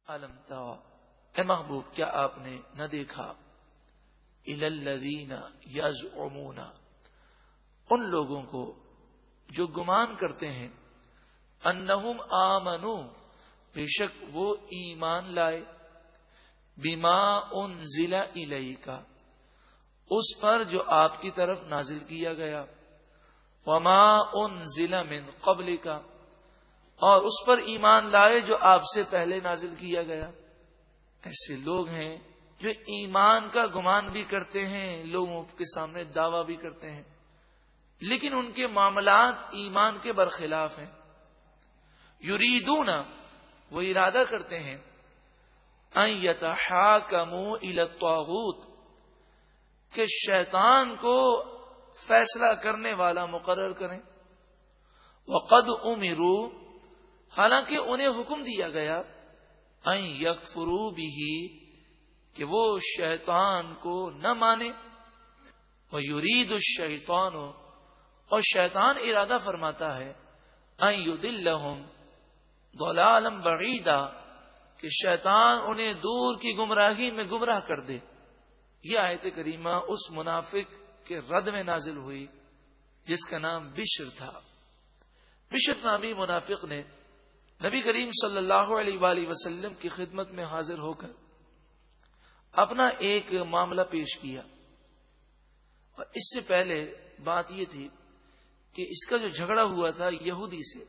علم ترى، اے محبوب کیا آپ نے نہ دیکھا، الی الذین یزعمون، ان لوگوں کو جو گمان کرتے ہیں، انہم آمنو، بے شک وہ ایمان لائے، بما انزل الیک، اس پر جو آپ کی طرف نازل کیا گیا، وما انزل من قبلک، اور اس پر ایمان لائے جو آپ سے پہلے نازل کیا گیا۔ ایسے لوگ ہیں جو ایمان کا گمان بھی کرتے ہیں، لوگوں کے سامنے دعویٰ بھی کرتے ہیں، لیکن ان کے معاملات ایمان کے برخلاف ہیں۔ یریدون، وہ ارادہ کرتے ہیں، ان یتحاکموا الی الطاغوت، کہ شیطان کو فیصلہ کرنے والا مقرر کریں۔ وقد امروا، حالانکہ انہیں حکم دیا گیا، ان یکفروا بہ، کہ وہ شیطان کو نہ مانے۔ ویرید الشیطان، اور شیطان ارادہ فرماتا ہے، ان یضلہم ضلالا بعیدا، کہ شیطان انہیں دور کی گمراہی میں گمراہ کر دے۔ یہ آیت کریمہ اس منافق کے رد میں نازل ہوئی جس کا نام بشر تھا۔ بشر نامی منافق نے نبی کریم صلی اللہ علیہ وآلہ وسلم کی خدمت میں حاضر ہو کر اپنا ایک معاملہ پیش کیا، اور اس سے پہلے بات یہ تھی کہ اس کا جو جھگڑا ہوا تھا یہودی سے،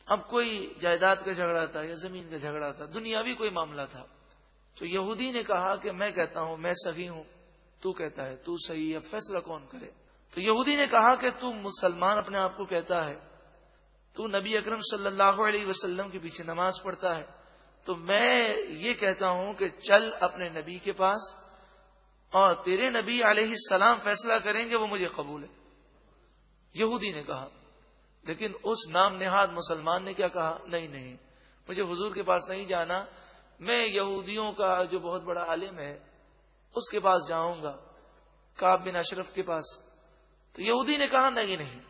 اب کوئی جائیداد کا جھگڑا تھا یا زمین کا جھگڑا تھا، دنیاوی کوئی معاملہ تھا۔ تو یہودی نے کہا کہ میں کہتا ہوں میں صحیح ہوں، تو کہتا ہے تو صحیح ہے، فیصلہ کون کرے؟ تو یہودی نے کہا کہ تو مسلمان اپنے آپ کو کہتا ہے، تو نبی اکرم صلی اللہ علیہ وسلم کے پیچھے نماز پڑھتا ہے، تو میں یہ کہتا ہوں کہ چل اپنے نبی کے پاس، اور تیرے نبی علیہ السلام فیصلہ کریں گے، وہ مجھے قبول ہے۔ یہودی نے کہا، لیکن اس نام نہاد مسلمان نے کیا کہا؟ نہیں، مجھے حضور کے پاس نہیں جانا، میں یہودیوں کا جو بہت بڑا عالم ہے اس کے پاس جاؤں گا، کعب بن اشرف کے پاس۔ تو یہودی نے کہا نہیں،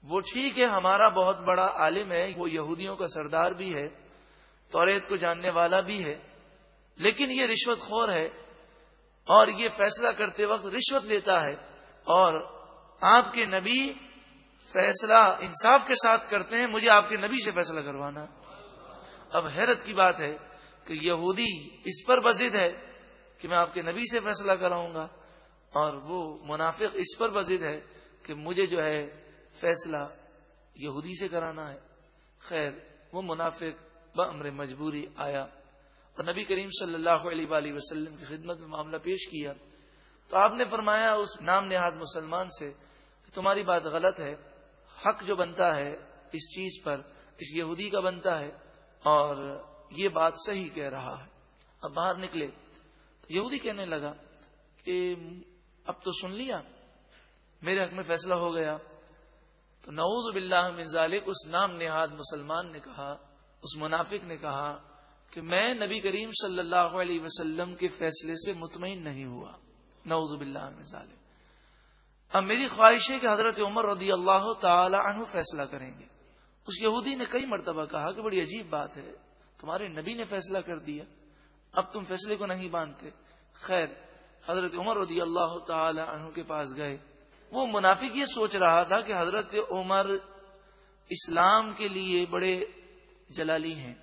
وہ ٹھیک ہے، ہمارا بہت بڑا عالم ہے، وہ یہودیوں کا سردار بھی ہے، توریت کو جاننے والا بھی ہے، لیکن یہ رشوت خور ہے، اور یہ فیصلہ کرتے وقت رشوت لیتا ہے، اور آپ کے نبی فیصلہ انصاف کے ساتھ کرتے ہیں، مجھے آپ کے نبی سے فیصلہ کروانا۔ اب حیرت کی بات ہے کہ یہودی اس پر بضد ہے کہ میں آپ کے نبی سے فیصلہ کراؤں گا، اور وہ منافق اس پر بضد ہے کہ مجھے جو ہے فیصلہ یہودی سے کرانا ہے۔ خیر، وہ منافق بامر مجبوری آیا اور نبی کریم صلی اللہ علیہ وآلہ وسلم کی خدمت میں معاملہ پیش کیا، تو آپ نے فرمایا اس نام نہاد مسلمان سے کہ تمہاری بات غلط ہے، حق جو بنتا ہے اس چیز پر اس یہودی کا بنتا ہے، اور یہ بات صحیح کہہ رہا ہے۔ اب باہر نکلے تو یہودی کہنے لگا کہ اب تو سن لیا، میرے حق میں فیصلہ ہو گیا۔ تو نعوذ باللہ من ذالک، اس نام نہاد مسلمان نے کہا، اس منافق نے کہا کہ میں نبی کریم صلی اللہ علیہ وسلم کے فیصلے سے مطمئن نہیں ہوا، نعوذ باللہ من ذالک۔ اب میری خواہش ہے کہ حضرت عمر رضی اللہ تعالی عنہ فیصلہ کریں گے۔ اس یہودی نے کئی مرتبہ کہا کہ بڑی عجیب بات ہے، تمہارے نبی نے فیصلہ کر دیا، اب تم فیصلے کو نہیں مانتے۔ خیر، حضرت عمر رضی اللہ تعالی عنہ کے پاس گئے۔ وہ منافق یہ سوچ رہا تھا کہ حضرت عمر اسلام کے لیے بڑے جلالی ہیں،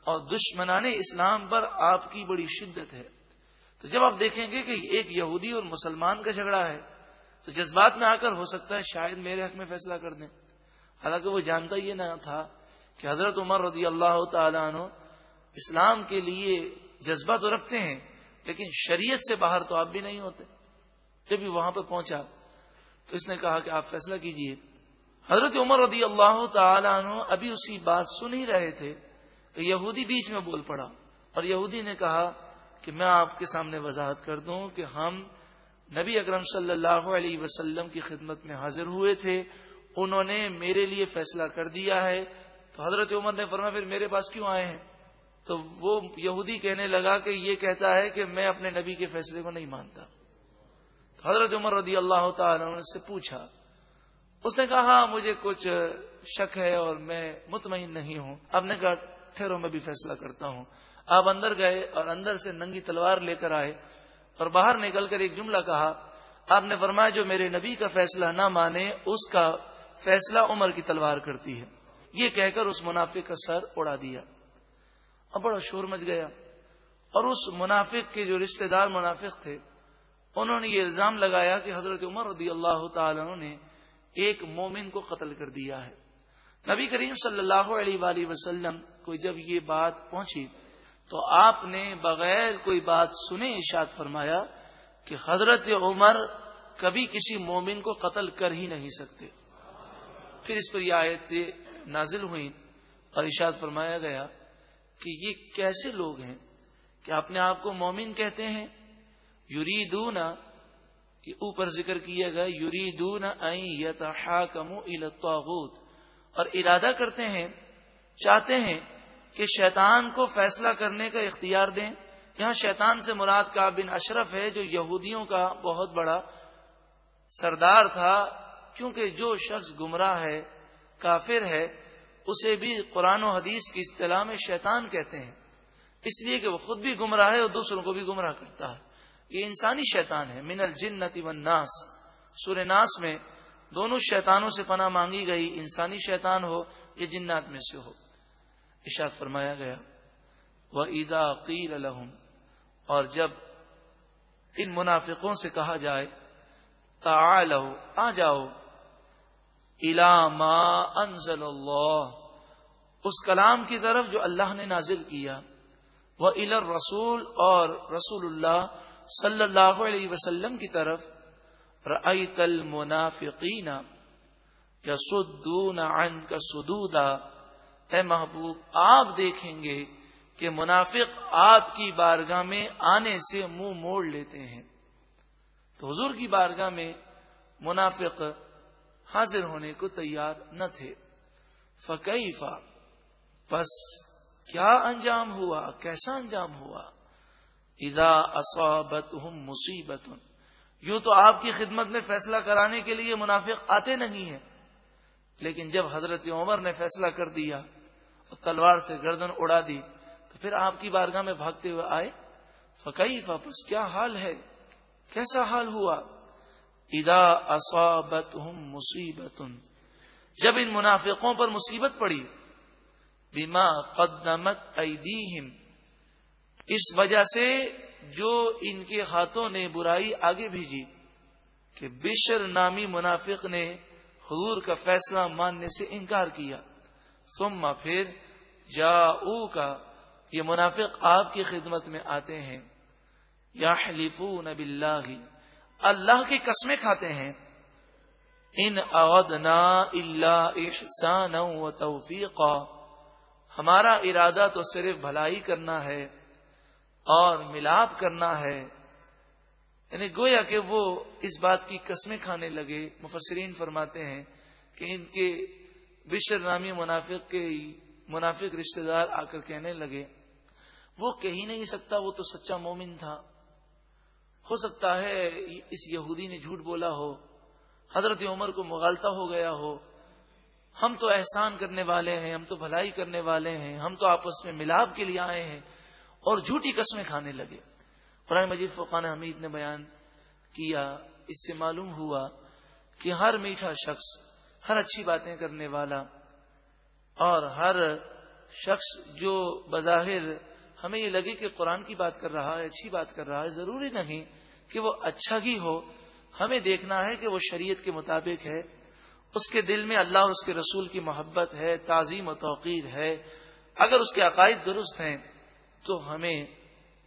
اور دشمنان اسلام پر آپ کی بڑی شدت ہے، تو جب آپ دیکھیں گے کہ ایک یہودی اور مسلمان کا جھگڑا ہے تو جذبات میں آ کر ہو سکتا ہے شاید میرے حق میں فیصلہ کر دیں۔ حالانکہ وہ جانتا یہ نہ تھا کہ حضرت عمر رضی اللہ تعالیٰ عنہ اسلام کے لیے جذبہ تو رکھتے ہیں، لیکن شریعت سے باہر تو آپ بھی نہیں ہوتے۔ جب بھی وہاں پہ پہنچا تو اس نے کہا کہ آپ فیصلہ کیجئے۔ حضرت عمر رضی اللہ تعالیٰ عنہ ابھی اسی بات سن ہی رہے تھے کہ یہودی بیچ میں بول پڑا، اور یہودی نے کہا کہ میں آپ کے سامنے وضاحت کر دوں کہ ہم نبی اکرم صلی اللہ علیہ وسلم کی خدمت میں حاضر ہوئے تھے، انہوں نے میرے لیے فیصلہ کر دیا ہے۔ تو حضرت عمر نے فرمایا پھر میرے پاس کیوں آئے ہیں؟ تو وہ یہودی کہنے لگا کہ یہ کہتا ہے کہ میں اپنے نبی کے فیصلے کو نہیں مانتا۔ تو حضرت عمر رضی اللہ تعالیٰ عنہ سے پوچھا، اس نے کہا مجھے کچھ شک ہے اور میں مطمئن نہیں ہوں۔ اب نے کہا ٹھہرو میں بھی فیصلہ کرتا ہوں۔ آپ اندر گئے اور اندر سے ننگی تلوار لے کر آئے اور باہر نکل کر ایک جملہ کہا. آپ نے فرمایا جو میرے نبی کا فیصلہ نہ مانے اس کا فیصلہ عمر کی تلوار کرتی ہے. یہ کہہ کر اس منافق کا سر اڑا دیا. اب بڑا شور مچ گیا اور اس منافق کے جو رشتہ دار منافق تھے انہوں نے یہ الزام لگایا کہ حضرت عمر رضی اللہ تعالیٰ عنہ نے ایک مومن کو قتل کر دیا ہے. نبی کریم صلی اللہ علیہ وآلہ وسلم کو جب یہ بات پہنچی تو آپ نے بغیر کوئی بات سنے ارشاد فرمایا کہ حضرت عمر کبھی کسی مومن کو قتل کر ہی نہیں سکتے. پھر اس پر یہ آیت نازل ہوئی اور ارشاد فرمایا گیا کہ یہ کیسے لوگ ہیں کہ اپنے آپ کو مومن کہتے ہیں. یریدون، یہ اوپر ذکر کیا گیا، یریدون ان یتحاکموا الی الطاغوت، اور ارادہ کرتے ہیں، چاہتے ہیں کہ شیطان کو فیصلہ کرنے کا اختیار دیں. یہاں شیطان سے مراد کعب بن اشرف ہے جو یہودیوں کا بہت بڑا سردار تھا، کیونکہ جو شخص گمراہ ہے، کافر ہے، اسے بھی قرآن و حدیث کی اصطلاح میں شیطان کہتے ہیں، اس لیے کہ وہ خود بھی گمراہ ہے اور دوسروں کو بھی گمراہ کرتا ہے. یہ انسانی شیطان ہے. من الجنۃ والناس، سورہ ناس میں دونوں شیطانوں سے پناہ مانگی گئی، انسانی شیطان ہو یا جنات میں سے ہو. ارشاد فرمایا گیا وَإِذَا قِيلَ لَهُمْ، اور جب ان منافقوں سے کہا جائے تعالوا، آ جاؤ، اِلَى مَا أَنزَلَ اللَّهُ، اس کلام کی طرف جو اللہ نے نازل کیا، وَإِلَى الرَّسُولِ، اور رسول اللہ صلی اللہ علیہ وسلم کی طرف، رَأَيْتَ الْمُنَافِقِينَ يَصُدُّونَ عَنْكَ صُدُودًا، اے محبوب آپ دیکھیں گے کہ منافق آپ کی بارگاہ میں آنے سے منہ موڑ لیتے ہیں. تو حضور کی بارگاہ میں منافق حاضر ہونے کو تیار نہ تھے. فَكَيْفَ، پس کیا انجام ہوا، کیسا انجام ہوا. اذا اصابتهم مصیبت، یوں تو آپ کی خدمت میں فیصلہ کرانے کے لیے منافق آتے نہیں ہیں، لیکن جب حضرت عمر نے فیصلہ کر دیا اور تلوار سے گردن اڑا دی تو پھر آپ کی بارگاہ میں بھاگتے ہوئے آئے. فکیف، پس کیا حال ہے، کیسا حال ہوا. اذا اصابتهم مصیبت، جب ان منافقوں پر مصیبت پڑی، بما قدمت ایدیہم، اس وجہ سے جو ان کے ہاتھوں نے برائی آگے بھیجی، کہ بشر نامی منافق نے حضور کا فیصلہ ماننے سے انکار کیا. ثم پھر جاؤک، یہ منافق آپ کی خدمت میں آتے ہیں، یحلفون باللہ، اللہ کی قسمیں کھاتے ہیں، ان اردنا الا احسانا وتوفیقا، ہمارا ارادہ تو صرف بھلائی کرنا ہے اور ملاپ کرنا ہے. یعنی گویا کہ وہ اس بات کی قسمیں کھانے لگے. مفسرین فرماتے ہیں کہ ان کے بشر نامی منافق رشتہ دار آ کر کہنے لگے وہ کہہ ہی نہیں سکتا، وہ تو سچا مومن تھا، ہو سکتا ہے اس یہودی نے جھوٹ بولا ہو، حضرت عمر کو مغالطہ ہو گیا ہو، ہم تو احسان کرنے والے ہیں، ہم تو بھلائی کرنے والے ہیں، ہم تو آپس میں ملاپ کے لیے آئے ہیں، اور جھوٹی قسمیں کھانے لگے. قرآن مجید فرقان حمید نے بیان کیا، اس سے معلوم ہوا کہ ہر میٹھا شخص، ہر اچھی باتیں کرنے والا اور ہر شخص جو بظاہر ہمیں یہ لگے کہ قرآن کی بات کر رہا ہے، اچھی بات کر رہا ہے، ضروری نہیں کہ وہ اچھا ہی ہو. ہمیں دیکھنا ہے کہ وہ شریعت کے مطابق ہے، اس کے دل میں اللہ اور اس کے رسول کی محبت ہے، تعظیم و توقیر ہے. اگر اس کے عقائد درست ہیں تو ہمیں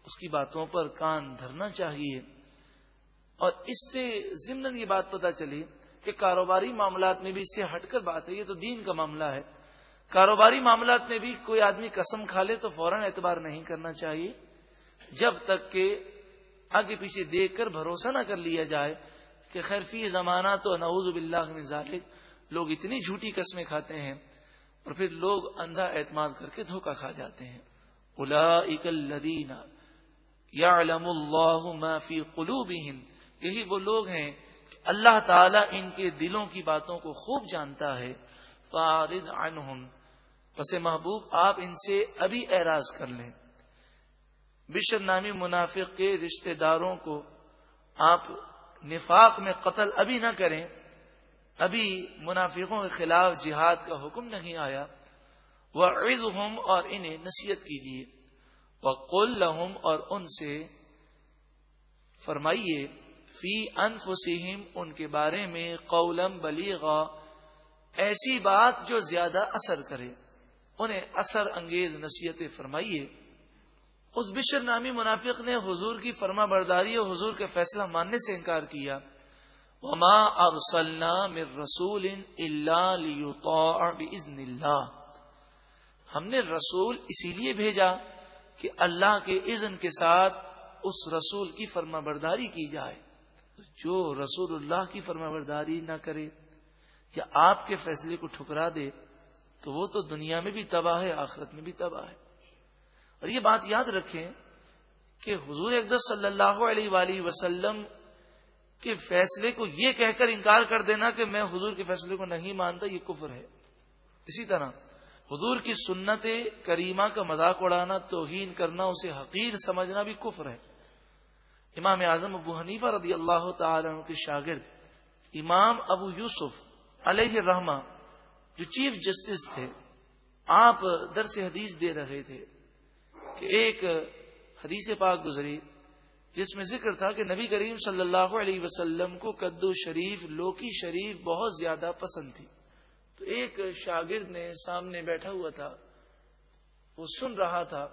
اس کی باتوں پر کان دھرنا چاہیے. اور اس سے ضمن یہ بات پتہ چلی کہ کاروباری معاملات میں بھی اس سے ہٹ کر بات ہے، یہ تو دین کا معاملہ ہے. کاروباری معاملات میں بھی کوئی آدمی قسم کھا لے تو فوراً اعتبار نہیں کرنا چاہیے، جب تک کہ آگے پیچھے دیکھ کر بھروسہ نہ کر لیا جائے کہ خیر فی زمانہ تو نعوذ باللہ من ذالک لوگ اتنی جھوٹی قسمیں کھاتے ہیں اور پھر لوگ اندھا اعتماد کر کے دھوکہ کھا جاتے ہیں. اولئک الذین یعلم اللہ ما فی قلوبہم، یہی وہ لوگ ہیں کہ اللہ تعالیٰ ان کے دلوں کی باتوں کو خوب جانتا ہے. فاعرض عنہم، پس محبوب آپ ان سے ابھی اعراض کر لیں. بشر نامی منافق کے رشتہ داروں کو آپ نفاق میں قتل ابھی نہ کریں، ابھی منافقوں کے خلاف جہاد کا حکم نہیں آیا. وَعِظْهُمْ اور انہیں نصیحت کیجیے. وَقُلْ لَهُمْ اور ان سے فرمائیے فی انفسہم ان کے بارے میں قولا بلیغا ایسی بات جو زیادہ اثر کرے، انہیں اثر انگیز نصیحتیں فرمائیے. اس بشر نامی منافق نے حضور کی فرما برداری اور حضور کے فیصلہ ماننے سے انکار کیا. وما ارسلنا من رسول الا لیطاع باذن اللہ، ہم نے رسول اسی لیے بھیجا کہ اللہ کے اذن کے ساتھ اس رسول کی فرما برداری کی جائے. جو رسول اللہ کی فرما برداری نہ کرے یا آپ کے فیصلے کو ٹھکرا دے تو وہ تو دنیا میں بھی تباہ ہے، آخرت میں بھی تباہ ہے. اور یہ بات یاد رکھیں کہ حضور اقدس صلی اللہ علیہ وآلہ وسلم کے فیصلے کو یہ کہہ کر انکار کر دینا کہ میں حضور کے فیصلے کو نہیں مانتا، یہ کفر ہے. اسی طرح حضور کی سنت کریمہ کا مذاق اڑانا، توہین کرنا، اسے حقیر سمجھنا بھی کفر ہے. امام اعظم ابو حنیفہ رضی اللہ تعالی عنہ کے شاگرد امام ابو یوسف علیہ الرحمہ جو چیف جسٹس تھے، آپ درس حدیث دے رہے تھے کہ ایک حدیث پاک گزری جس میں ذکر تھا کہ نبی کریم صلی اللہ علیہ وسلم کو کدو شریف، لوکی شریف بہت زیادہ پسند تھی. تو ایک شاگرد نے سامنے بیٹھا ہوا تھا، وہ سن رہا تھا،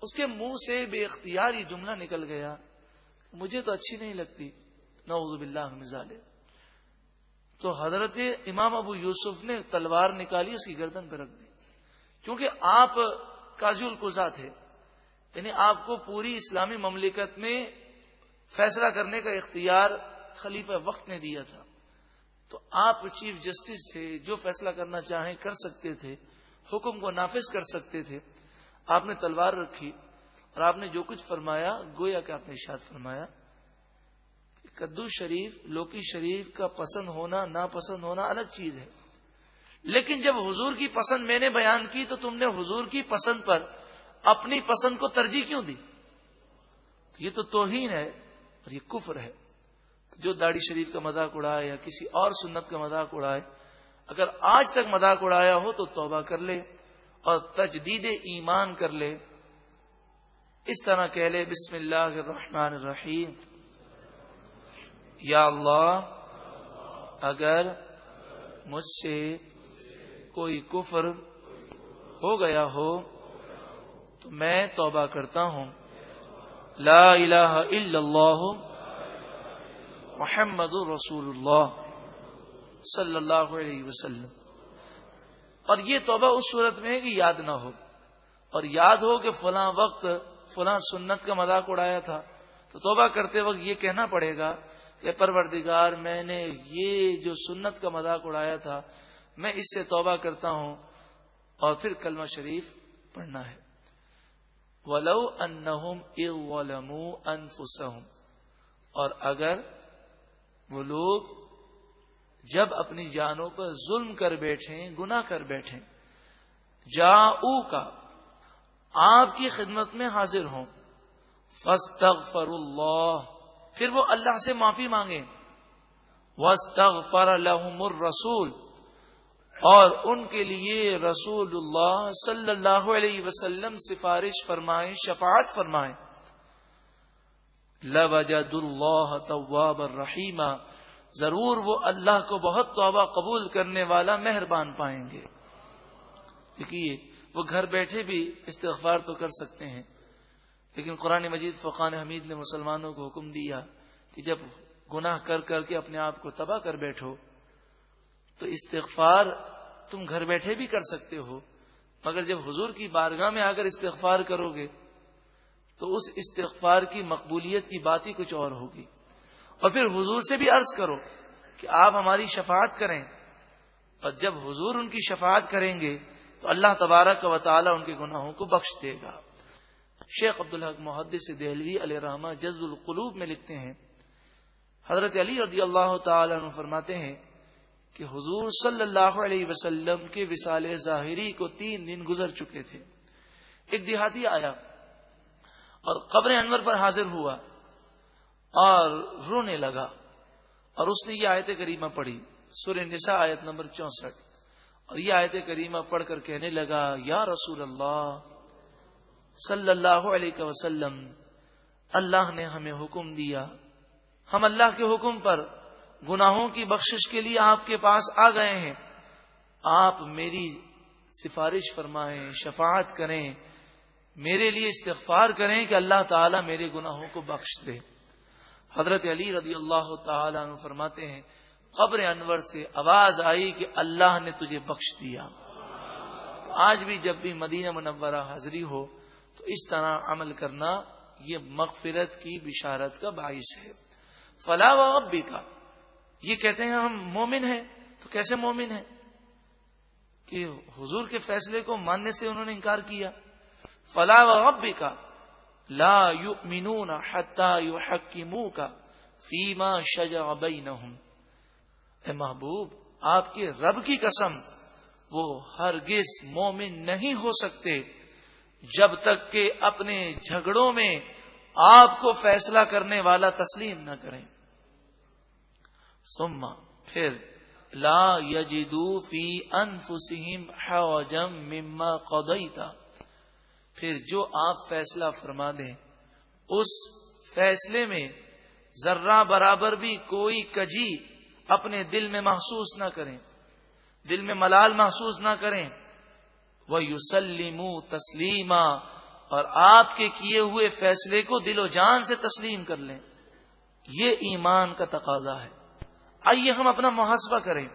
اس کے منہ سے بے اختیار یہ جملہ نکل گیا، مجھے تو اچھی نہیں لگتی، نعوذ باللہ من ذالک. تو حضرت امام ابو یوسف نے تلوار نکالی، اس کی گردن پہ رکھ دی، کیونکہ آپ قاضی القضاء تھے، یعنی آپ کو پوری اسلامی مملکت میں فیصلہ کرنے کا اختیار خلیفہ وقت نے دیا تھا. تو آپ چیف جسٹس تھے، جو فیصلہ کرنا چاہیں کر سکتے تھے، حکم کو نافذ کر سکتے تھے. آپ نے تلوار رکھی اور آپ نے جو کچھ فرمایا گویا کہ آپ نے ارشاد فرمایا کہ کدو شریف، لوکی شریف کا پسند ہونا ناپسند ہونا الگ چیز ہے، لیکن جب حضور کی پسند میں نے بیان کی تو تم نے حضور کی پسند پر اپنی پسند کو ترجیح کیوں دی؟ یہ تو توہین ہے اور یہ کفر ہے. جو داڑھی شریف کا مذاق اڑائے یا کسی اور سنت کا مذاق اڑائے، اگر آج تک مذاق اڑایا ہو تو توبہ کر لے اور تجدید ایمان کر لے. اس طرح کہہ لے بسم اللہ الرحمن الرحیم، یا اللہ اگر مجھ سے کوئی کفر ہو گیا ہو تو میں توبہ کرتا ہوں. لا الہ الا اللہ محمد رسول اللہ صلی اللہ علیہ وسلم. اور یہ توبہ اس صورت میں ہے کہ یاد نہ ہو، اور یاد ہو کہ فلاں وقت فلاں سنت کا مذاق اڑایا تھا تو توبہ کرتے وقت یہ کہنا پڑے گا کہ پروردگار میں نے یہ جو سنت کا مذاق اڑایا تھا میں اس سے توبہ کرتا ہوں، اور پھر کلمہ شریف پڑھنا ہے. وَلَوْ أَنَّهُمْ إِذْ ظَلَمُوا أَنفُسَهُمْ، اور اگر وہ لوگ جب اپنی جانوں پر ظلم کر بیٹھیں، گناہ کر بیٹھیں، جاؤک آپ کی خدمت میں حاضر ہوں، فاستغفروا اللہ پھر وہ اللہ سے معافی مانگیں، واستغفر لهم الرسول اور ان کے لیے رسول اللہ صلی اللہ علیہ وسلم سفارش فرمائیں، شفاعت فرمائیں، لَوَجَدُوا اللَّهَ تَوَّابًا رَحِيمًا ضرور وہ اللہ کو بہت توبہ قبول کرنے والا مہربان پائیں گے. دیکھیے وہ گھر بیٹھے بھی استغفار تو کر سکتے ہیں، لیکن قرآن مجید فرقان حمید نے مسلمانوں کو حکم دیا کہ جب گناہ کر کر کے اپنے آپ کو تباہ کر بیٹھو تو استغفار تم گھر بیٹھے بھی کر سکتے ہو، مگر جب حضور کی بارگاہ میں آ کر استغفار کرو گے تو اس استغفار کی مقبولیت کی بات ہی کچھ اور ہوگی. اور پھر حضور سے بھی عرض کرو کہ آپ ہماری شفاعت کریں، اور جب حضور ان کی شفاعت کریں گے تو اللہ تبارک و تعالی ان کے گناہوں کو بخش دے گا. شیخ عبدالحق محدث دہلوی علیہ رحمہ جذب القلوب میں لکھتے ہیں، حضرت علی رضی اللہ تعالی عنہ فرماتے ہیں کہ حضور صلی اللہ علیہ وسلم کے وصال ظاہری کو 3 دن گزر چکے تھے. ایک دیہاتی آیا اور قبر انور پر حاضر ہوا اور رونے لگا، اور اس نے یہ آیت کریمہ پڑھی، سورہ نساء آیت نمبر 64، اور یہ آیت کریمہ پڑھ کر کہنے لگا یا رسول اللہ صلی اللہ علیہ وسلم، اللہ نے ہمیں حکم دیا، ہم اللہ کے حکم پر گناہوں کی بخشش کے لیے آپ کے پاس آ گئے ہیں، آپ میری سفارش فرمائیں، شفاعت کریں، میرے لیے استغفار کریں کہ اللہ تعالیٰ میرے گناہوں کو بخش دے۔ حضرت علی رضی اللہ تعالیٰ عنہ فرماتے ہیں قبر انور سے آواز آئی کہ اللہ نے تجھے بخش دیا۔ آج بھی جب بھی مدینہ منورہ حاضری ہو تو اس طرح عمل کرنا یہ مغفرت کی بشارت کا باعث ہے۔ فلا وربک، یہ کہتے ہیں ہم مومن ہیں، تو کیسے مومن ہیں کہ حضور کے فیصلے کو ماننے سے انہوں نے انکار کیا۔ فلا وربک لا یؤمنون حتی یحکموک فیما شجر بینہم، اے محبوب آپ کے رب کی قسم وہ ہرگز مومن نہیں ہو سکتے جب تک کہ اپنے جھگڑوں میں آپ کو فیصلہ کرنے والا تسلیم نہ کریں۔ ثم پھر لا یجدوا فی انفسہم حرجا مما قضیت، پھر جو آپ فیصلہ فرما دیں اس فیصلے میں ذرہ برابر بھی کوئی کجی اپنے دل میں محسوس نہ کریں، دل میں ملال محسوس نہ کریں، وَيُسَلِّمُوا تَسْلِيمًا، اور آپ کے کیے ہوئے فیصلے کو دل و جان سے تسلیم کر لیں۔ یہ ایمان کا تقاضا ہے۔ آئیے ہم اپنا محاسبہ کریں،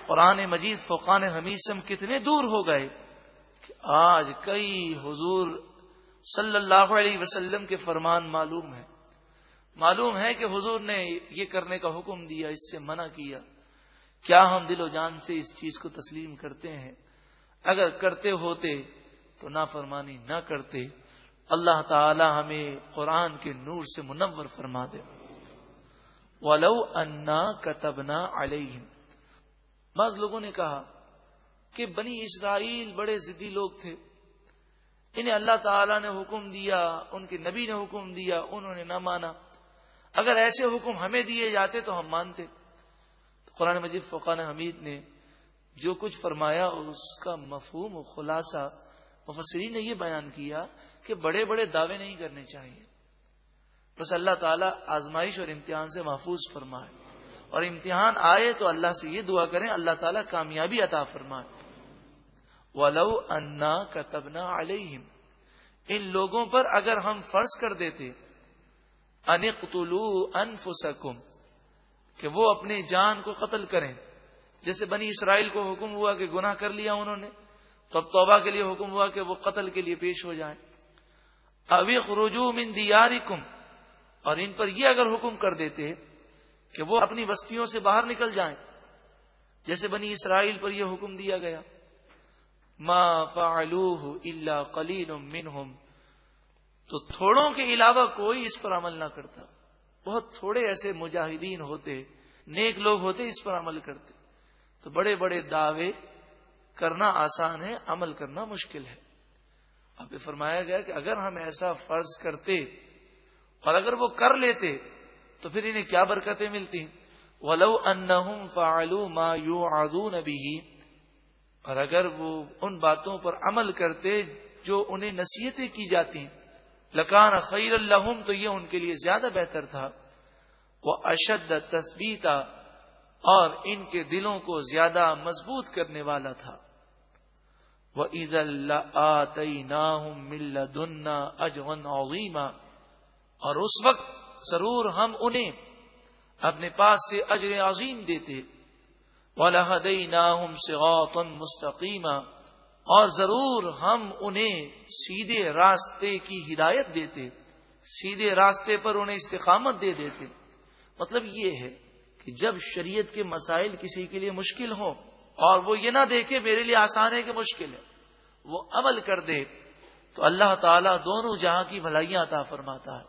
قرآن مجید فرقان حمید سے ہم کتنے دور ہو گئے کہ آج کئی حضور صلی اللہ علیہ وسلم کے فرمان معلوم ہے کہ حضور نے یہ کرنے کا حکم دیا، اس سے منع کیا، کیا ہم دل و جان سے اس چیز کو تسلیم کرتے ہیں؟ اگر کرتے ہوتے تو نافرمانی نہ کرتے۔ اللہ تعالی ہمیں قرآن کے نور سے منور فرما دے۔ وَلَوْ أَنَّا كَتَبْنَا عَلَيْهِمْ، بعض لوگوں نے کہا کہ بنی اسرائیل بڑے ضدی لوگ تھے، انہیں اللہ تعالیٰ نے حکم دیا، ان کے نبی نے حکم دیا، انہوں نے نہ مانا، اگر ایسے حکم ہمیں دیے جاتے تو ہم مانتے۔ تو قرآن مجید فرقان حمید نے جو کچھ فرمایا اس کا مفہوم و خلاصہ مفسرین نے یہ بیان کیا کہ بڑے بڑے دعوے نہیں کرنے چاہیے، بس اللہ تعالیٰ آزمائش اور امتحان سے محفوظ فرمائے، اور امتحان آئے تو اللہ سے یہ دعا کریں اللہ تعالیٰ کامیابی عطا فرمائے۔ وَلَوْ أَنَّا كَتَبْنَا عَلَيْهِمْ، ان لوگوں پر اگر ہم فرض کر دیتے أَنِ اقْتُلُوا أَنفُسَكُمْ، کہ وہ اپنی جان کو قتل کریں، جیسے بنی اسرائیل کو حکم ہوا کہ گناہ کر لیا انہوں نے تو اب توبہ کے لیے حکم ہوا کہ وہ قتل کے لیے پیش ہو جائیں۔ أَوِ اخْرُجُوا مِن دِيَارِكُمْ، اور ان پر یہ اگر حکم کر دیتے کہ وہ اپنی بستیوں سے باہر نکل جائیں، جیسے بنی اسرائیل پر یہ حکم دیا گیا، مَا فَعَلُوهُ إِلَّا قَلِيلٌ مِّنْهُمْ، تو تھوڑوں کے علاوہ کوئی اس پر عمل نہ کرتا، بہت تھوڑے ایسے مجاہدین ہوتے، نیک لوگ ہوتے اس پر عمل کرتے۔ تو بڑے بڑے دعوے کرنا آسان ہے، عمل کرنا مشکل ہے۔ اب یہ فرمایا گیا کہ اگر ہم ایسا فرض کرتے اور اگر وہ کر لیتے تو پھر انہیں کیا برکتیں ملتی۔ وَلَوْ أَنَّهُمْ فَعَلُوا مَا يُوعَظُونَ بِهِ، اور اگر وہ ان باتوں پر عمل کرتے جو انہیں نصیحتیں کی جاتی، لَكَانَ خَيْرًا لَهُمْ، تو یہ ان کے لیے زیادہ بہتر تھا، وَأَشَدَّ تَثْبِيتًا، اور ان کے دلوں کو زیادہ مضبوط کرنے والا تھا، وَإِذًا لَآتَيْنَاهُمْ مِن لَّدُنَّا أَجْرًا عَظِيمًا، اور اس وقت ضرور ہم انہیں اپنے پاس سے اجر عظیم دیتے، وَلَهَدَيْنَاهُمْ صِرَاطًا مُسْتَقِيمًا، اور ضرور ہم انہیں سیدھے راستے کی ہدایت دیتے، سیدھے راستے پر انہیں استقامت دے دیتے۔ مطلب یہ ہے کہ جب شریعت کے مسائل کسی کے لیے مشکل ہوں اور وہ یہ نہ دیکھے میرے لیے آسان ہے کہ مشکل ہے، وہ عمل کر دے تو اللہ تعالیٰ دونوں جہاں کی بھلائیاں عطا فرماتا ہے۔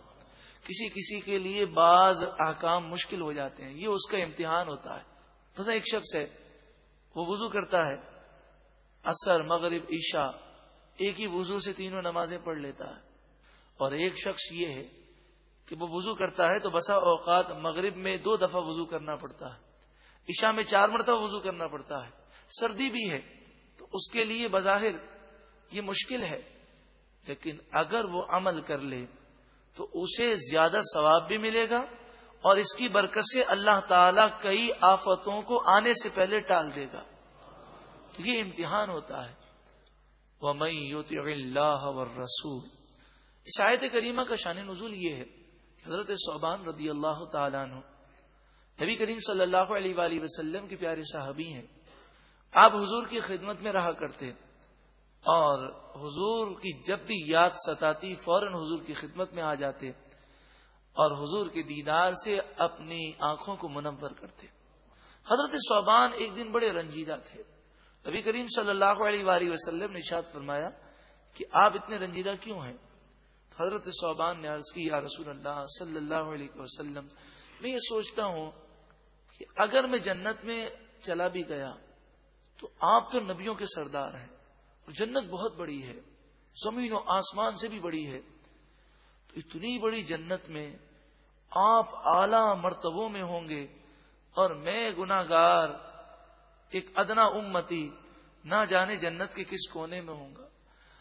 کسی کے لیے بعض احکام مشکل ہو جاتے ہیں، یہ اس کا امتحان ہوتا ہے۔ مثلا ایک شخص ہے، وہ وضو کرتا ہے، عصر مغرب عشاء ایک ہی وضو سے تینوں نمازیں پڑھ لیتا ہے، اور ایک شخص یہ ہے کہ وہ وضو کرتا ہے تو بسا اوقات مغرب میں 2 دفعہ وضو کرنا پڑتا ہے، عشاء میں 4 مرتبہ وضو کرنا پڑتا ہے، سردی بھی ہے تو اس کے لیے بظاہر یہ مشکل ہے، لیکن اگر وہ عمل کر لے تو اسے زیادہ ثواب بھی ملے گا اور اس کی برکت سے اللہ تعالیٰ کئی آفتوں کو آنے سے پہلے ٹال دے گا۔ تو یہ امتحان ہوتا ہے۔ وَمَن يُطِعِ اللَّهَ وَالرَّسُولَ، اس آیت کریمہ کا شان نزول یہ ہے، حضرت ثعبان رضی اللہ تعالیٰ عنہ نبی کریم صلی اللہ علیہ وآلہ وسلم کے پیارے صحابی ہیں۔ آپ حضور کی خدمت میں رہا کرتے اور حضور کی جب بھی یاد ستاتی فوراً حضور کی خدمت میں آ جاتے اور حضور کے دیدار سے اپنی آنکھوں کو منور کرتے۔ حضرت ثعبان ایک دن بڑے رنجیدہ تھے۔ نبی کریم صلی اللہ علیہ وآلہ وسلم نے ارشاد فرمایا کہ آپ اتنے رنجیدہ کیوں ہیں؟ حضرت ثعبان نے عرض کی، یا رسول اللہ صلی اللہ علیہ وسلم، میں یہ سوچتا ہوں کہ اگر میں جنت میں چلا بھی گیا تو آپ تو نبیوں کے سردار ہیں اور جنت بہت بڑی ہے، زمین و آسمان سے بھی بڑی ہے، تو اتنی بڑی جنت میں آپ اعلیٰ مرتبوں میں ہوں گے اور میں گناہگار ایک ادنا امتی نہ جانے جنت کے کس کونے میں ہوں گا۔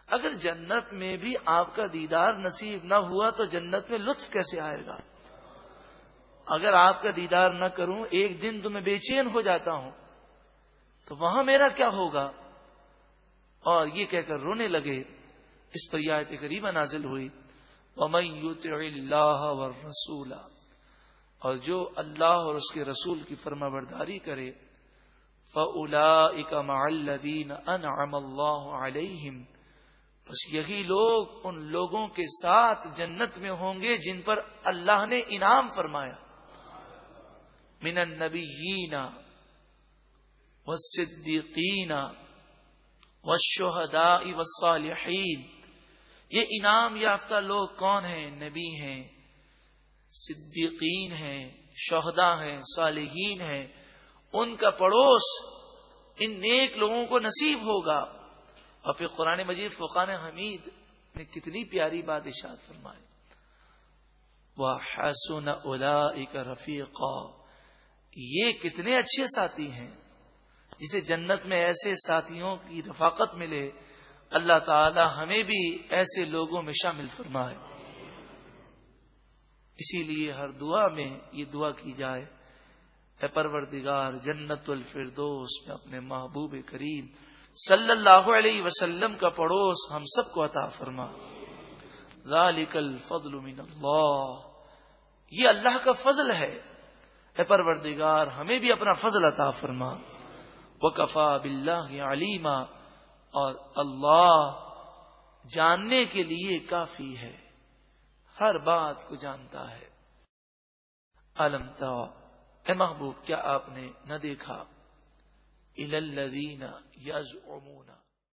اگر جنت میں بھی آپ کا دیدار نصیب نہ ہوا تو جنت میں لطف کیسے آئے گا؟ اگر آپ کا دیدار نہ کروں ایک دن تو میں بے چین ہو جاتا ہوں، تو وہاں میرا کیا ہوگا؟ اور یہ کہہ کر رونے لگے۔ اس پر یہ آیت کریمہ نازل ہوئی، وَمَن يُطِعِ اللَّهَ وَالرَّسُولَ، اور جو اللہ اور اس کے رسول کی فرما برداری کرے، فَأُولَئِكَ مَعَ الَّذِينَ أَنْعَمَ اللَّهُ عَلَيْهِمْ، بس یہی لوگ ان لوگوں کے ساتھ جنت میں ہوں گے جن پر اللہ نے انعام فرمایا، من النبیین والصدیقین والشہداء والصالحین۔ یہ انعام یافتہ لوگ کون ہیں؟ نبی ہیں، صدیقین ہیں، شہداء ہیں، صالحین ہیں، ان کا پڑوس ان نیک لوگوں کو نصیب ہوگا۔ اور پھر قرآن مجید فرقان حمید نے کتنی پیاری بات ارشاد فرمائی، وَحَسُنَ أُولَئِكَ رَفِيقًا، یہ کتنے اچھے ساتھی ہیں جسے جنت میں ایسے ساتھیوں کی رفاقت ملے۔ اللہ تعالی ہمیں بھی ایسے لوگوں میں شامل فرمائے۔ اسی لیے ہر دعا میں یہ دعا کی جائے، اے پروردگار جنت الفردوس میں اپنے محبوب کریم صلی اللہ علیہ وسلم کا پڑوس ہم سب کو عطا فرما۔ ذالک الفضل من اللہ، یہ اللہ کا فضل ہے، اے پروردگار ہمیں بھی اپنا فضل عطا فرما۔ وکفا باللہ علیما، اور اللہ جاننے کے لیے کافی ہے، ہر بات کو جانتا ہے۔ علم ترى، اے محبوب کیا آپ نے نہ دیکھا، الی الذین یزعمون،